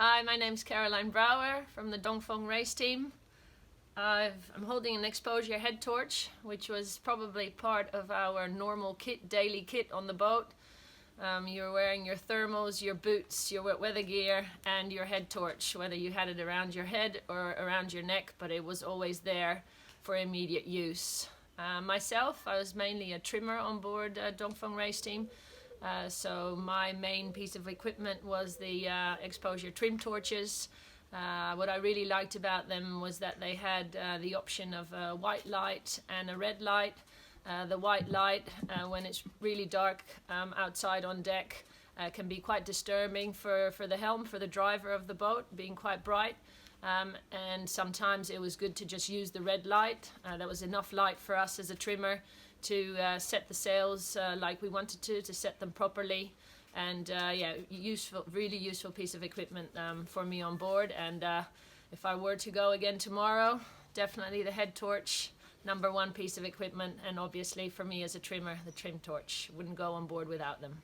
Hi, my name's Carolijn Brouwer from the Dongfeng race team. I'm holding an exposure head torch, which was probably part of our normal kit, daily kit on the boat. You're wearing your thermals, your boots, your wet weather gear, and your head torch, whether you had it around your head or around your neck, but it was always there for immediate use. Myself, I was mainly a trimmer on board Dongfeng race team. So my main piece of equipment was the exposure trim torches. What I really liked about them was that they had the option of a white light and a red light. The white light, when it's really dark outside on deck, can be quite disturbing for the helm, for the driver of the boat, being quite bright. And sometimes it was good to just use the red light. That was enough light for us as a trimmer to set the sails like we wanted to set them properly. And yeah, really useful piece of equipment for me on board. And if I were to go again tomorrow, definitely the head torch, #1 piece of equipment. And obviously for me as a trimmer, the trim torch. Wouldn't go on board without them.